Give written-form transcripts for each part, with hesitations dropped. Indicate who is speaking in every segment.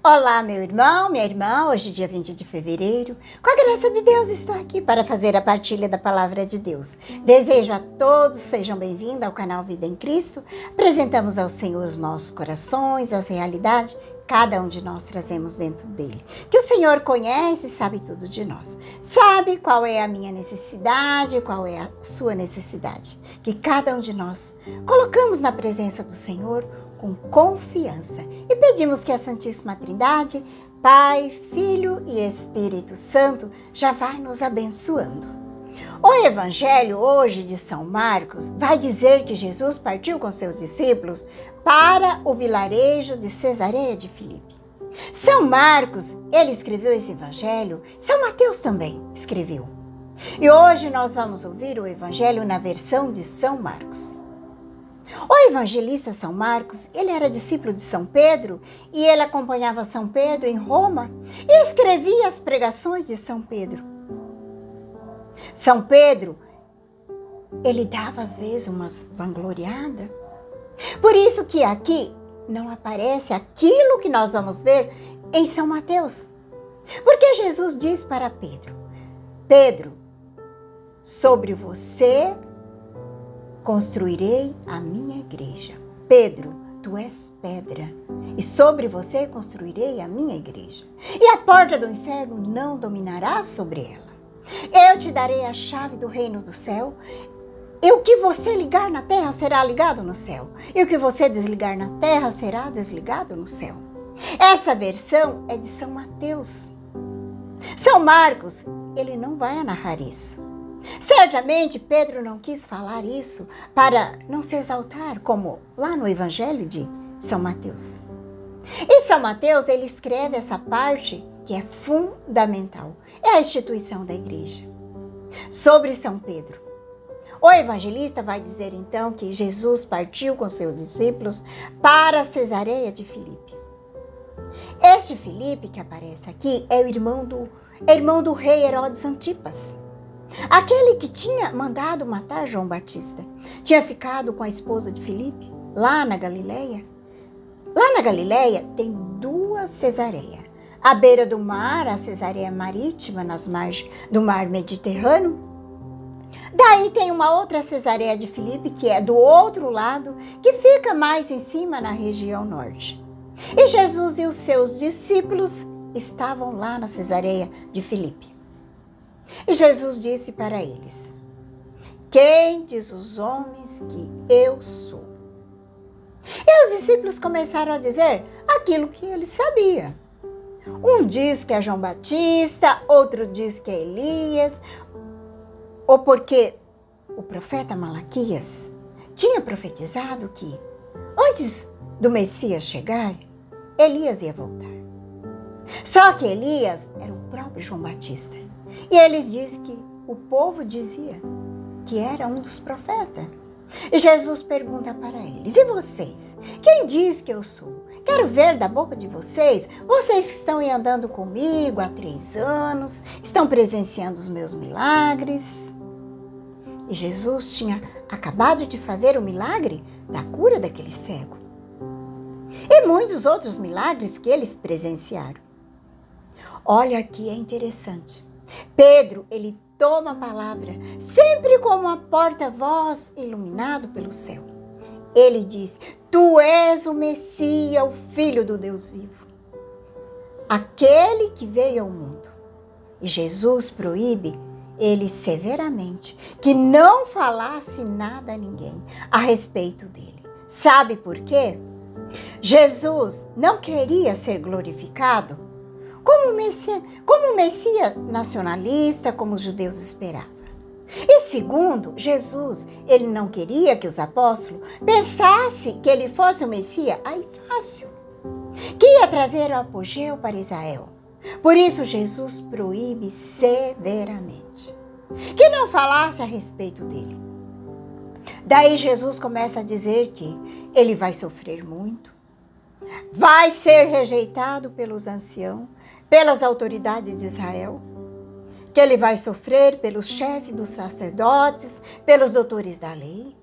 Speaker 1: Olá, meu irmão, minha irmã, hoje dia 20 de fevereiro. Com a graça de Deus, estou aqui para fazer a partilha da Palavra de Deus. Desejo a todos, sejam bem-vindos ao canal Vida em Cristo. Apresentamos ao Senhor os nossos corações, as realidades, cada um de nós trazemos dentro dele. Que o Senhor conhece e sabe tudo de nós. Sabe qual é a minha necessidade, qual é a sua necessidade. Que cada um de nós colocamos na presença do Senhor com confiança e pedimos que a Santíssima Trindade, Pai, Filho e Espírito Santo, já vai nos abençoando. O Evangelho hoje de São Marcos vai dizer que Jesus partiu com seus discípulos para o vilarejo de Cesareia de Filipe. São Marcos, ele escreveu esse Evangelho, São Mateus também escreveu. E hoje nós vamos ouvir o Evangelho na versão de São Marcos. O evangelista São Marcos, ele era discípulo de São Pedro e ele acompanhava São Pedro em Roma e escrevia as pregações de São Pedro. São Pedro, ele dava às vezes umas vangloriadas. Por isso que aqui não aparece aquilo que nós vamos ver em São Mateus. Porque Jesus diz para Pedro, Pedro, sobre você construirei a minha igreja. Pedro, tu és pedra, e sobre você construirei a minha igreja. E a porta do inferno não dominará sobre ela. Eu te darei a chave do reino do céu, e o que você ligar na terra será ligado no céu, e o que você desligar na terra será desligado no céu. Essa versão é de São Mateus. São Marcos, ele não vai narrar isso. Certamente Pedro não quis falar isso para não se exaltar, como lá no Evangelho de São Mateus. E São Mateus, ele escreve essa parte que é fundamental, é a instituição da igreja. Sobre São Pedro, o evangelista vai dizer então que Jesus partiu com seus discípulos para Cesareia de Filipe. Este Filipe que aparece aqui é o irmão do rei Herodes Antipas. Aquele que tinha mandado matar João Batista, tinha ficado com a esposa de Filipe, lá na Galileia. Lá na Galileia tem duas Cesareias. À beira do mar, a Cesareia Marítima, nas margens do mar Mediterrâneo. Daí tem uma outra Cesareia de Filipe, que é do outro lado, que fica mais em cima na região norte. E Jesus e os seus discípulos estavam lá na Cesareia de Filipe. E Jesus disse para eles, quem diz os homens que eu sou? E os discípulos começaram a dizer aquilo que eles sabiam. Um diz que é João Batista, outro diz que é Elias, ou porque o profeta Malaquias tinha profetizado que antes do Messias chegar, Elias ia voltar. Só que Elias era o próprio João Batista. E eles dizem que o povo dizia que era um dos profetas. E Jesus pergunta para eles, e vocês? Quem diz que eu sou? Quero ver da boca de vocês, vocês que estão andando comigo há 3 anos, estão presenciando os meus milagres. E Jesus tinha acabado de fazer o milagre da cura daquele cego. E muitos outros milagres que eles presenciaram. Olha aqui, é interessante. Pedro, ele toma a palavra, sempre como uma porta-voz iluminado pelo céu. Ele diz, tu és o Messias, o Filho do Deus vivo. Aquele que veio ao mundo. E Jesus proíbe ele severamente que não falasse nada a ninguém a respeito dele. Sabe por quê? Jesus não queria ser glorificado como Messias nacionalista, como os judeus esperavam. E segundo, Jesus, ele não queria que os apóstolos pensassem que ele fosse o Messias aí fácil, que ia trazer o apogeu para Israel. Por isso Jesus proíbe severamente que não falasse a respeito dele. Daí Jesus começa a dizer que ele vai sofrer muito, vai ser rejeitado pelos anciãos, pelas autoridades de Israel, que ele vai sofrer pelos chefes dos sacerdotes, pelos doutores da lei.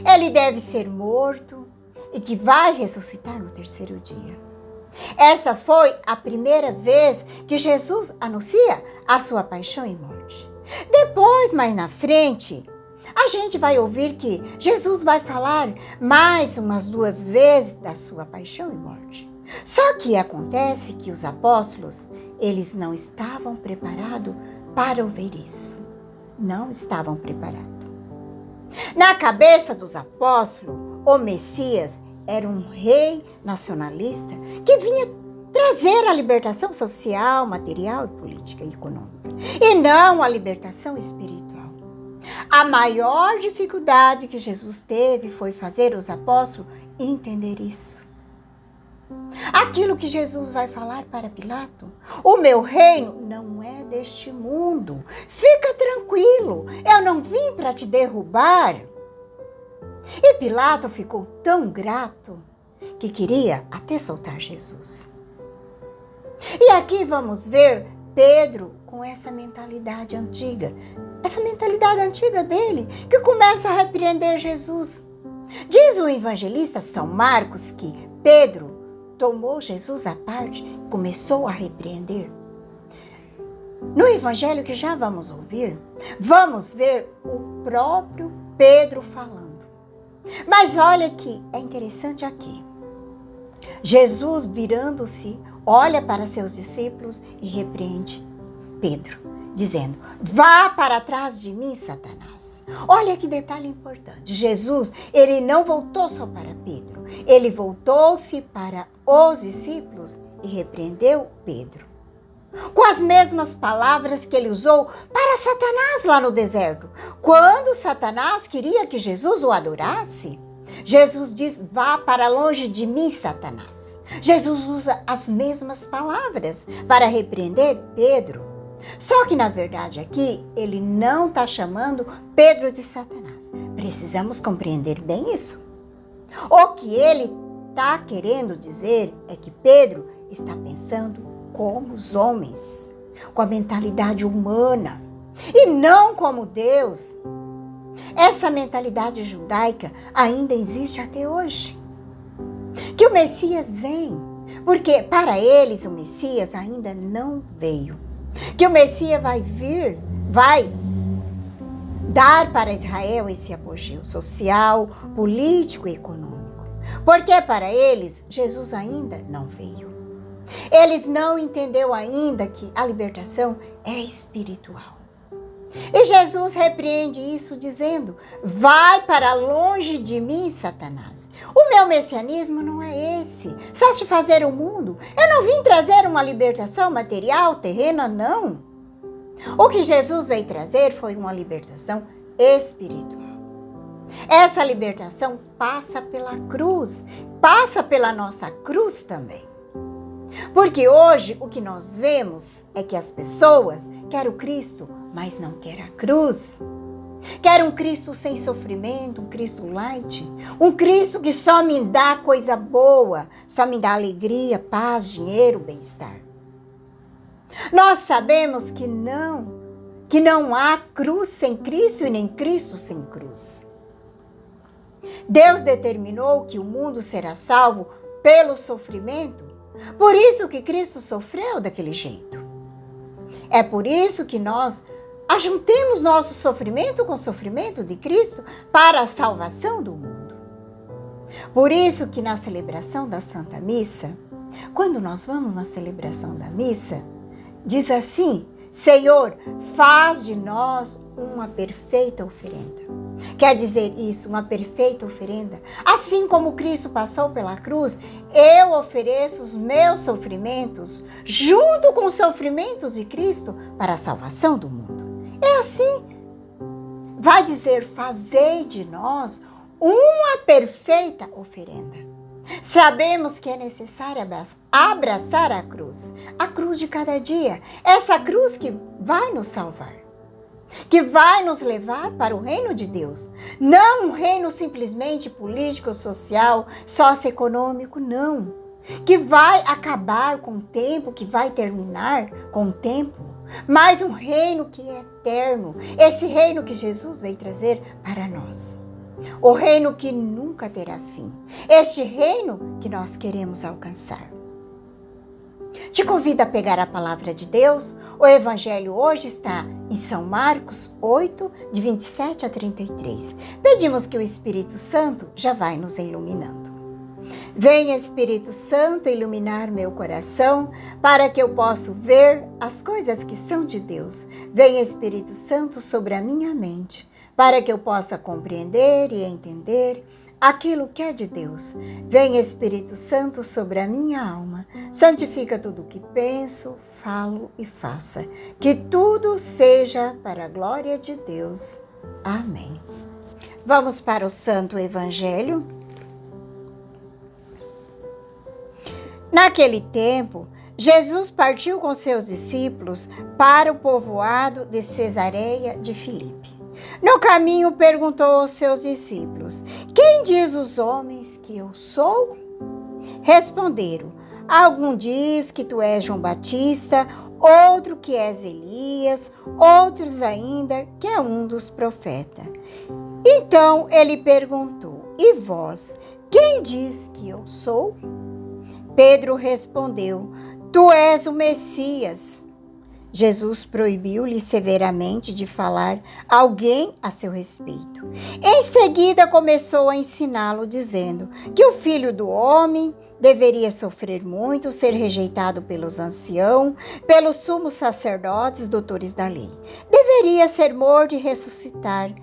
Speaker 1: Ele deve ser morto e que vai ressuscitar no 3º dia. Essa foi a primeira vez que Jesus anuncia a sua paixão e morte. Depois, mais na frente, a gente vai ouvir que Jesus vai falar mais umas 2 vezes da sua paixão e morte. Só que acontece que os apóstolos, eles não estavam preparados para ouvir isso. Não estavam preparados. Na cabeça dos apóstolos, o Messias era um rei nacionalista que vinha trazer a libertação social, material, política e econômica, e não a libertação espiritual. A maior dificuldade que Jesus teve foi fazer os apóstolos entender isso. Aquilo que Jesus vai falar para Pilato: o meu reino não é deste mundo. Fica tranquilo, eu não vim para te derrubar. E Pilato ficou tão grato que queria até soltar Jesus. E aqui vamos ver Pedro com essa mentalidade antiga. Essa mentalidade antiga dele, que começa a repreender Jesus. Diz o evangelista São Marcos que Pedro tomou Jesus à parte e começou a repreender. No evangelho que já vamos ouvir, vamos ver o próprio Pedro falando. Mas olha que é interessante aqui. Jesus, virando-se, olha para seus discípulos e repreende Pedro, dizendo: vá para trás de mim, Satanás. Olha que detalhe importante. Jesus, ele não voltou só para Pedro. Ele voltou-se para os discípulos e repreendeu Pedro. Com as mesmas palavras que ele usou para Satanás lá no deserto. Quando Satanás queria que Jesus o adorasse, Jesus diz: vá para longe de mim, Satanás. Jesus usa as mesmas palavras para repreender Pedro. Só que, na verdade, aqui, ele não está chamando Pedro de Satanás. Precisamos compreender bem isso. O que ele está querendo dizer é que Pedro está pensando como os homens, com a mentalidade humana, e não como Deus. Essa mentalidade judaica ainda existe até hoje. Que o Messias vem, porque para eles o Messias ainda não veio. Que o Messias vai vir, vai dar para Israel esse apogeu social, político e econômico. Porque para eles Jesus ainda não veio. Eles não entenderam ainda que a libertação é espiritual. E Jesus repreende isso dizendo: vai para longe de mim, Satanás. O meu messianismo não é esse. Satisfazer o mundo. Eu não vim trazer uma libertação material, terrena, não. O que Jesus veio trazer foi uma libertação espiritual. Essa libertação passa pela cruz, passa pela nossa cruz também. Porque hoje o que nós vemos é que as pessoas querem o Cristo, mas não querem a cruz. Querem um Cristo sem sofrimento, um Cristo light, um Cristo que só me dá coisa boa, só me dá alegria, paz, dinheiro, bem-estar. Nós sabemos que não há cruz sem Cristo e nem Cristo sem cruz. Deus determinou que o mundo será salvo pelo sofrimento. Por isso que Cristo sofreu daquele jeito. É por isso que nós ajuntemos nosso sofrimento com o sofrimento de Cristo para a salvação do mundo. Por isso que na celebração da Santa Missa, quando nós vamos na celebração da missa, diz assim: Senhor, faz de nós uma perfeita oferenda. Quer dizer isso, uma perfeita oferenda. Assim como Cristo passou pela cruz, eu ofereço os meus sofrimentos junto com os sofrimentos de Cristo para a salvação do mundo. É assim. Vai dizer: fazei de nós uma perfeita oferenda. Sabemos que é necessário abraçar a cruz de cada dia, essa cruz que vai nos salvar, que vai nos levar para o reino de Deus. Não um reino simplesmente político, social, socioeconômico, não. Que vai acabar com o tempo, que vai terminar com o tempo, mas um reino que é eterno, esse reino que Jesus veio trazer para nós. O reino que nunca terá fim. Este reino que nós queremos alcançar. Te convido a pegar a palavra de Deus. O evangelho hoje está em São Marcos 8, de 27 a 33. Pedimos que o Espírito Santo já vai nos iluminando. Venha, Espírito Santo, iluminar meu coração, para que eu possa ver as coisas que são de Deus. Venha, Espírito Santo, sobre a minha mente, para que eu possa compreender e entender aquilo que é de Deus. Venha, Espírito Santo, sobre a minha alma. Santifica tudo o que penso, falo e faça. Que tudo seja para a glória de Deus. Amém. Vamos para o Santo Evangelho. Naquele tempo, Jesus partiu com seus discípulos para o povoado de Cesareia de Filipe. No caminho, perguntou aos seus discípulos: quem diz os homens que eu sou? Responderam: algum diz que tu és João Batista, outro que és Elias, outros ainda que é um dos profetas. Então ele perguntou: e vós, quem diz que eu sou? Pedro respondeu: tu és o Messias. Jesus proibiu-lhe severamente de falar a alguém a seu respeito. Em seguida começou a ensiná-lo, dizendo que o Filho do Homem deveria sofrer muito, ser rejeitado pelos anciãos, pelos sumos sacerdotes, doutores da lei. Deveria ser morto e ressuscitar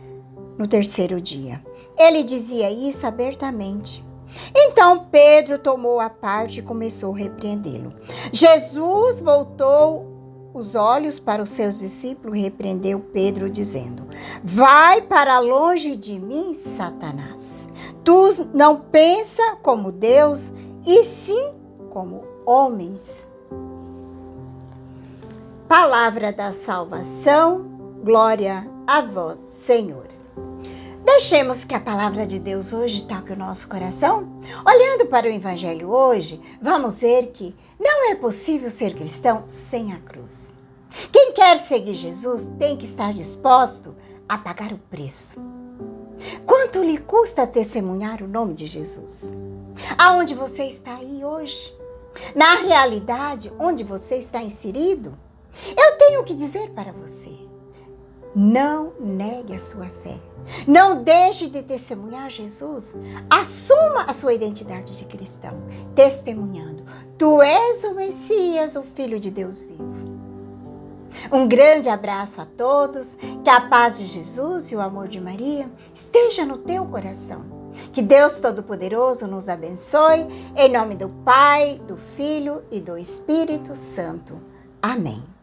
Speaker 1: no terceiro dia. Ele dizia isso abertamente. Então Pedro tomou a parte e começou a repreendê-lo. Jesus voltou os olhos para os seus discípulos e repreendeu Pedro, dizendo: vai para longe de mim, Satanás. Tu não pensa como Deus, e sim como homens. Palavra da salvação, glória a vós, Senhor. Deixemos que a palavra de Deus hoje toque o nosso coração. Olhando para o evangelho hoje, vamos ver que não é possível ser cristão sem a cruz. Quem quer seguir Jesus tem que estar disposto a pagar o preço. Quanto lhe custa testemunhar o nome de Jesus? Aonde você está aí hoje? Na realidade, onde você está inserido? Eu tenho que dizer para você: não negue a sua fé. Não deixe de testemunhar Jesus. Assuma a sua identidade de cristão, testemunhando: tu és o Messias, o Filho de Deus vivo. Um grande abraço a todos. Que a paz de Jesus e o amor de Maria esteja no teu coração. Que Deus Todo-Poderoso nos abençoe. Em nome do Pai, do Filho e do Espírito Santo. Amém.